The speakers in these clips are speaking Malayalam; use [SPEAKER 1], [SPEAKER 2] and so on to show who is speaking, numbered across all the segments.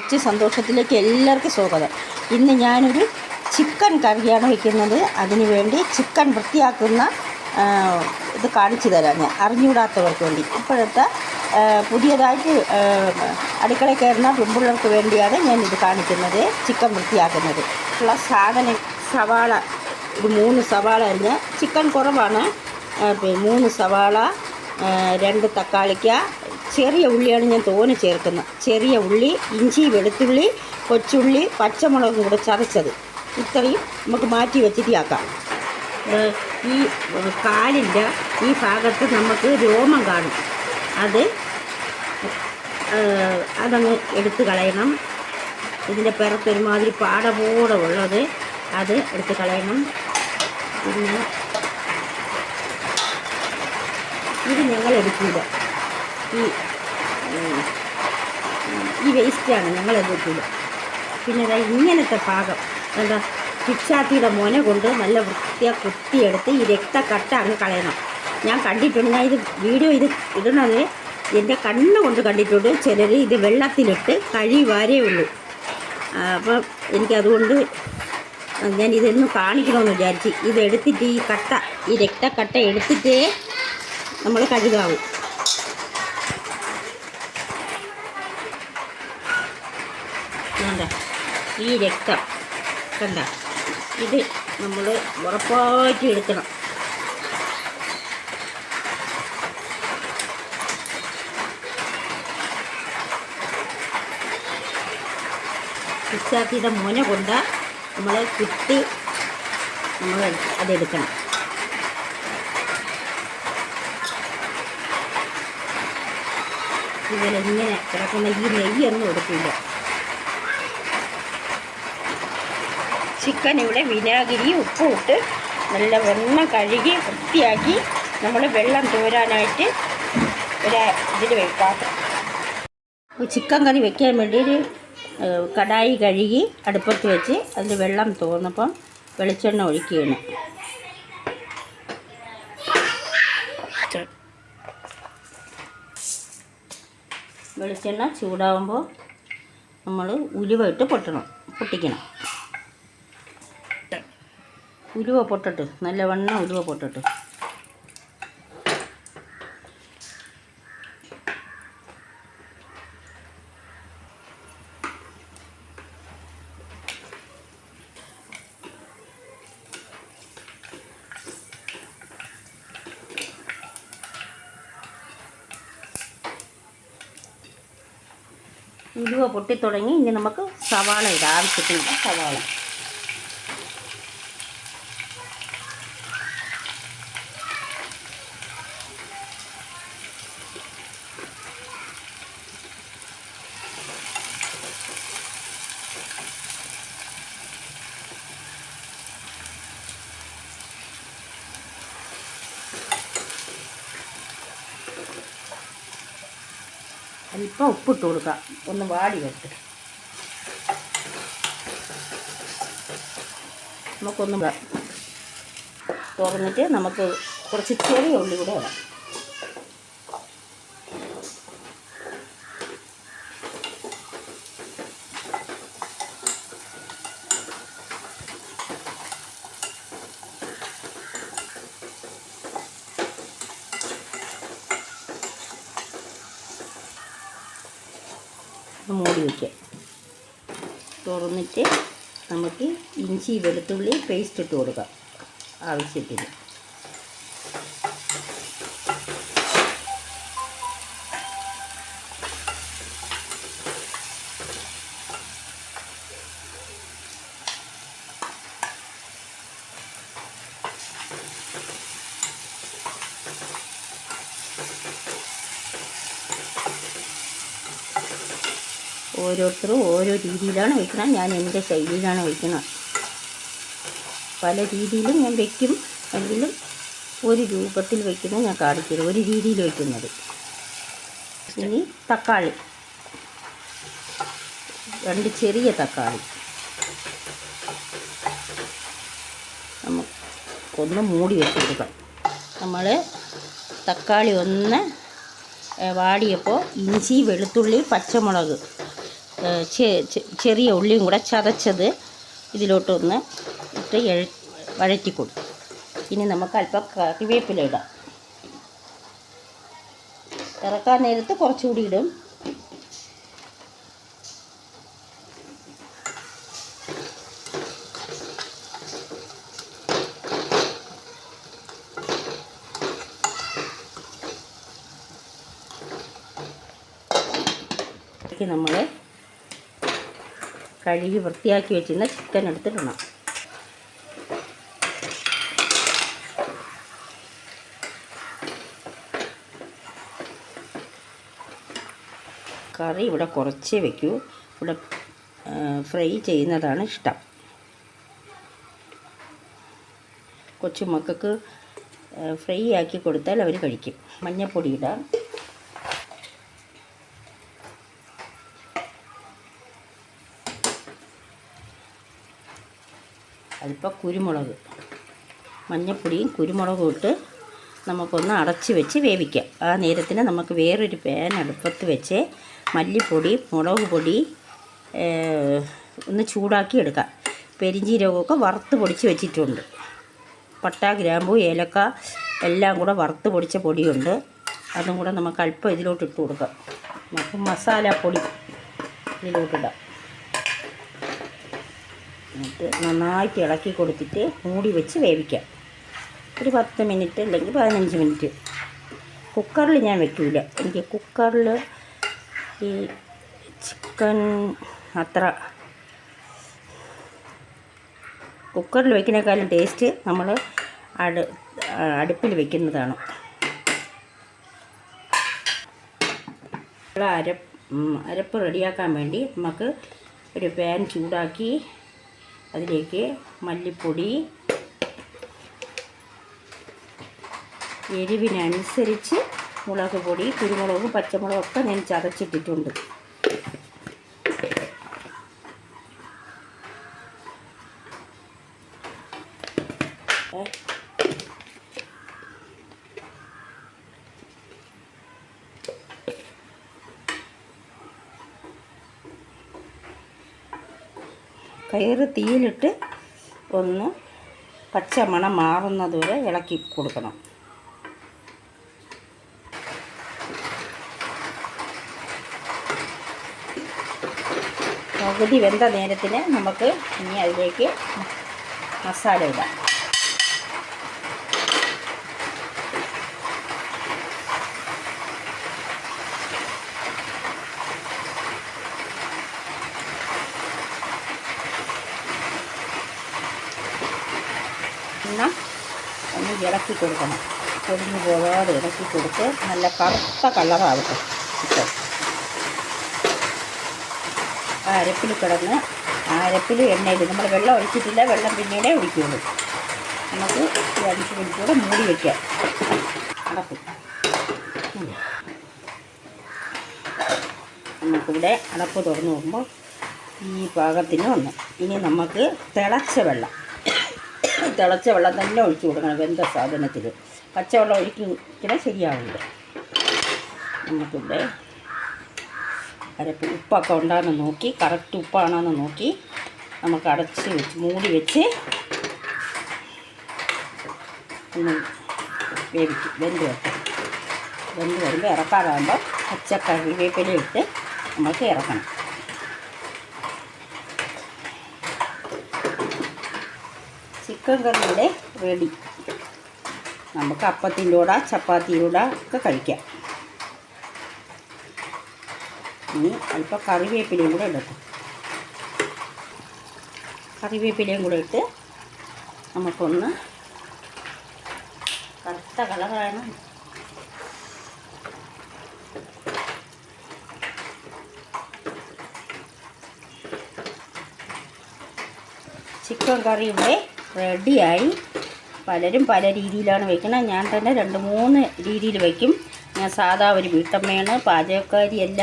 [SPEAKER 1] കൊച്ചു സന്തോഷത്തിലേക്ക് എല്ലാവർക്കും സ്വാഗതം. ഇന്ന് ഞാനൊരു ചിക്കൻ കറിയാണ് വയ്ക്കുന്നത്. അതിന് വേണ്ടി ചിക്കൻ വൃത്തിയാക്കുന്ന ഇത് കാണിച്ചു തരാം ഞാൻ, അറിഞ്ഞുകൂടാത്തവർക്ക് വേണ്ടി. ഇപ്പോഴത്തെ പുതിയതായിട്ട് അടുക്കളയിൽ കയറുന്ന പെൺപിള്ളേർക്ക് വേണ്ടിയാണ് ഞാൻ ഇത് കാണിക്കുന്നത്, ചിക്കൻ വൃത്തിയാക്കുന്നത്. ഉള്ള സാധനം സവാള, ഒരു 3 സവാള അരിഞ്ഞ്, ചിക്കൻ കുറവാണ്, 3 സവാള, 2 തക്കാളിക്ക, ചെറിയ ഉള്ളിയാണ് ഞാൻ തോനെ ചേർക്കുന്നത്. ചെറിയ ഉള്ളി, ഇഞ്ചി, വെളുത്തുള്ളി, കൊച്ചുള്ളി, പച്ചമുളകും കൂടെ ചതച്ചത്. ഇത്രയും നമുക്ക് മാറ്റി വെച്ചിട്ട് ആക്കാം. ഈ കാലിൻ്റെ ഈ ഭാഗത്ത് നമുക്ക് രോമം കാണും, അതങ്ങ് എടുത്ത് കളയണം. ഇതിൻ്റെ പുറത്ത് ഒരുമാതിരി പാട പോലെ ഉള്ളത് അത് എടുത്ത് കളയണം. പിന്നെ ഇത് ഞങ്ങൾ എടുക്കില്ല, ഈ വേസ്റ്റാണ് ഞങ്ങൾ എടുക്കില്ല. പിന്നെ ഇങ്ങനത്തെ ഭാഗം എന്താ, പിച്ചാത്തിയുടെ മുന കൊണ്ട് നല്ല വൃത്തിയായി കുത്തിയെടുത്ത് ഈ രക്തക്കട്ട അങ്ങ് കളയണം. ഞാൻ കണ്ടിട്ടുണ്ട്, ഞാൻ ഇത് വീഡിയോ ഇടുന്നത് എൻ്റെ കണ്ണ് കൊണ്ട് കണ്ടിട്ടുണ്ട്. ചിലർ ഇത് വെള്ളത്തിലിട്ട് കഴിവാരേ ഉള്ളൂ. അപ്പം എനിക്കതുകൊണ്ട് ഞാനിതൊന്ന് കാണിക്കണമെന്ന് വിചാരിച്ച് ഇതെടുത്തിട്ട് ഈ രക്തക്കട്ട എടുത്തിട്ടേ നമ്മൾ കഴുകാവും. കണ്ട ഈ രക്തം കണ്ട, ഇത് നമ്മൾ ഉറപ്പായിട്ട് എടുക്കണം. പിച്ചാത്തിയുടെ മുന കൊണ്ട് നമ്മൾ കുത്തി അതെടുക്കണം. ഇതിലിങ്ങനെ കിടക്കുന്ന ഈ നെയ്യൊന്നും എടുക്കില്ല. ചിക്കൻ ഇവിടെ വിനാഗിരി ഉപ്പും ഇട്ട് നല്ല വെണ്ണം കഴുകി വൃത്തിയാക്കി നമ്മൾ വെള്ളം തോരാനായിട്ട് ഇതിൽ വെക്കാം. ചിക്കൻ കറി വെക്കാൻ വേണ്ടി ഒരു കടായി കഴുകി അടുപ്പത്ത് വെച്ച് അതിൽ വെള്ളം തോർന്നപ്പം വെളിച്ചെണ്ണ ഒഴിക്കുകയാണ്. വെളിച്ചെണ്ണ ചൂടാകുമ്പോൾ നമ്മൾ ഉലുവ ഇട്ട് പൊട്ടിക്കണം. ഉലുവ പൊട്ടിട്ട് നല്ലവണ്ണം ഉലുവ പൊട്ടിട്ട് ഉലുവ പൊട്ടിത്തുടങ്ങി. ഇനി നമുക്ക് സവാള ഇടാം, ആവശ്യത്തിനുള്ള സവാള. അല്പം ഉപ്പിട്ട് കൊടുക്കാം, ഒന്ന് വാടി വെച്ച് നമുക്കൊന്ന് തുറന്നിട്ട് നമുക്ക് കുറച്ച് ചെറിയ ഉള്ളി കൂടെ ഇടാം. മൂടി വയ്ക്കുക. തുറന്നിട്ട് നമുക്ക് ഇഞ്ചി വെളുത്തുള്ളി പേസ്റ്റ് ഇട്ട് കൊടുക്കാം ആവശ്യത്തിന്. ഓരോരുത്തരും ഓരോ രീതിയിലാണ് വയ്ക്കുന്നത്. ഞാൻ എൻ്റെ ശൈലിയിലാണ് വയ്ക്കുന്നത്. പല രീതിയിലും ഞാൻ വയ്ക്കും, എങ്കിലും ഒരു രൂപത്തിൽ വയ്ക്കുന്നത് ഞാൻ കാണിക്കുന്നത്, ഒരു രീതിയിൽ വയ്ക്കുന്നത്. ഇനി തക്കാളി, 2 ചെറിയ തക്കാളി നമുക്കൊന്ന് മൂടി വെച്ച് കൊടുക്കാം. നമ്മൾ തക്കാളി ഒന്ന് വാടിയപ്പോൾ ഇഞ്ചി വെളുത്തുള്ളി പച്ചമുളക് ചെറിയ ഉള്ളിയും കൂടെ ചതച്ചത് ഇതിലോട്ടൊന്ന് ഇട്ട് വഴറ്റിക്കൊടുക്കും. ഇനി നമുക്ക് അല്പം കറിവേപ്പില ഇടാം. ഇറക്കാൻ നേരത്ത് കുറച്ചുകൂടി ഇടും. നമ്മൾ കഴുകി വൃത്തിയാക്കി വെച്ചിരുന്ന ചിക്കൻ എടുത്തിടണം. കറി ഇവിടെ കുറച്ചേ വയ്ക്കൂ. ഇവിടെ ഫ്രൈ ചെയ്യുന്നതാണ് ഇഷ്ടം. കൊച്ചുമക്കൾക്ക് ഫ്രൈ ആക്കി കൊടുത്താൽ അവർ കഴിക്കും. മഞ്ഞൾപ്പൊടി ഇടാം. അല്പം കുരുമുളക്, മഞ്ഞൾപ്പൊടിയും കുരുമുളകും ഇട്ട് നമുക്കൊന്ന് അടച്ച് വെച്ച് വേവിക്കാം. ആ നേരത്തിന് നമുക്ക് വേറൊരു പാൻ അടുപ്പത്ത് വെച്ച് മല്ലിപ്പൊടി, മുളക് പൊടി ഒന്ന് ചൂടാക്കി എടുക്കാം. പെരിഞ്ജീരകമൊക്കെ വറുത്ത് പൊടിച്ച് വെച്ചിട്ടുണ്ട്. പട്ട, ഗ്രാമ്പൂ, ഏലക്ക എല്ലാം കൂടെ വറുത്ത് പൊടിച്ച പൊടിയുണ്ട്. അതും കൂടെ നമുക്ക് അല്പം ഇതിലോട്ട് ഇട്ട് കൊടുക്കാം. നമുക്ക് മസാലപ്പൊടി ഇതിലോട്ടിടാം. എന്നിട്ട് നന്നായിട്ട് ഇളക്കി കൊടുത്തിട്ട് മൂടി വെച്ച് വേവിക്കാം. ഒരു 10 മിനിറ്റ് അല്ലെങ്കിൽ 15 മിനിറ്റ്. കുക്കറിൽ ഞാൻ വെക്കില്ല. എനിക്ക് കുക്കറിൽ ഈ ചിക്കൻ അത്ര കുക്കറിൽ വയ്ക്കുന്നതിനേക്കാളും ടേസ്റ്റ് നമ്മൾ അടുപ്പിൽ വയ്ക്കുന്നതാണ്. അരപ്പ് റെഡിയാക്കാൻ വേണ്ടി നമുക്ക് ഒരു പാൻ ചൂടാക്കി അതിലേക്ക് മല്ലിപ്പൊടി, എരിവിനനുസരിച്ച് മുളക് പൊടി, കുരുമുളകും പച്ചമുളകൊക്കെ ഞാൻ ചതച്ചിട്ടിട്ടുണ്ട്. കയറ് തീയിലിട്ട് ഒന്ന് പച്ചമണം മാറുന്നതുവരെ ഇളക്കി കൊടുക്കണം. പകുതി വെന്ത നേരത്തിന് നമുക്ക് ഇനി അതിലേക്ക് മസാല ഇടാം. ഒന്ന് ഇളക്കി കൊടുക്കണം. പൊടിഞ്ഞു പോകാതെ ഇളക്കി കൊടുത്ത് നല്ല കറുത്ത കളറാവട്ടെ ചിക്കൻ. ആ അരപ്പിൽ കിടന്ന് ആ അരപ്പിൽ എണ്ണയിൽ നമ്മൾ വെള്ളം ഒഴിച്ചിട്ടില്ല, വെള്ളം പിന്നീടേ ഒഴിക്കുകയുള്ളൂ. നമുക്ക് 5 മിനിറ്റ് കൂടെ മൂടി വയ്ക്കാം. അടപ്പ് നമുക്കിവിടെ അടപ്പ് തുറന്ന് നോക്കുമ്പോൾ ഈ പാകത്തിന് വന്നു. ഇനി നമുക്ക് തിളച്ച വെള്ളം തന്നെ ഒഴിച്ചു കൊടുക്കണം. വെന്ത സാധനത്തിൽ പച്ചവെള്ളം ഒഴിക്കുന്നത് ശരിയാവില്ല. നമുക്കിവിടെ അരപ്പ് ഉപ്പൊക്കെ ഉണ്ടാകുന്ന നോക്കി, കറക്റ്റ് ഉപ്പാണെന്ന് നോക്കി നമുക്ക് അടച്ച് വെച്ച് മൂടി വെച്ച് ഒന്ന് വേവിക്കും. വെന്ത് വരുമ്പോൾ ഇറക്കാറാകുമ്പോൾ പച്ചക്കറിവേപ്പില ഇട്ട് നമുക്ക് ഇറക്കണം. ചിക്കൻ കറിയുടെ റെഡി. നമുക്ക് അപ്പത്തിൻ്റെ കൂടെ ചപ്പാത്തിയുടെ കൂടെ ഒക്കെ കഴിക്കാം. ഇനി അല്പം കറിവേപ്പിലയും കൂടെ ഇടട്ടെ. കറിവേപ്പിലയും കൂടെ ഇട്ട് നമുക്കൊന്ന് കറുത്ത കളറാണ്. ചിക്കൻ കറി ഇവിടെ റെഡിയായി. പലരും പല രീതിയിലാണ് വയ്ക്കുന്നത്. ഞാൻ തന്നെ 2-3 രീതിയിൽ വയ്ക്കും. ഞാൻ സാധാ ഒരു വീട്ടമ്മയാണ്, പാചകക്കാരിയല്ല.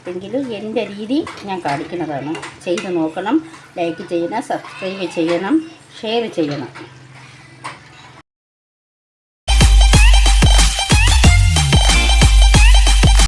[SPEAKER 1] എങ്കിലും എൻ്റെ രീതി ഞാൻ കാണിക്കുന്നതാണ്. ചെയ്ത് നോക്കണം. ലൈക്ക് ചെയ്യണം, സബ്സ്ക്രൈബ് ചെയ്യണം, ഷെയർ ചെയ്യണം.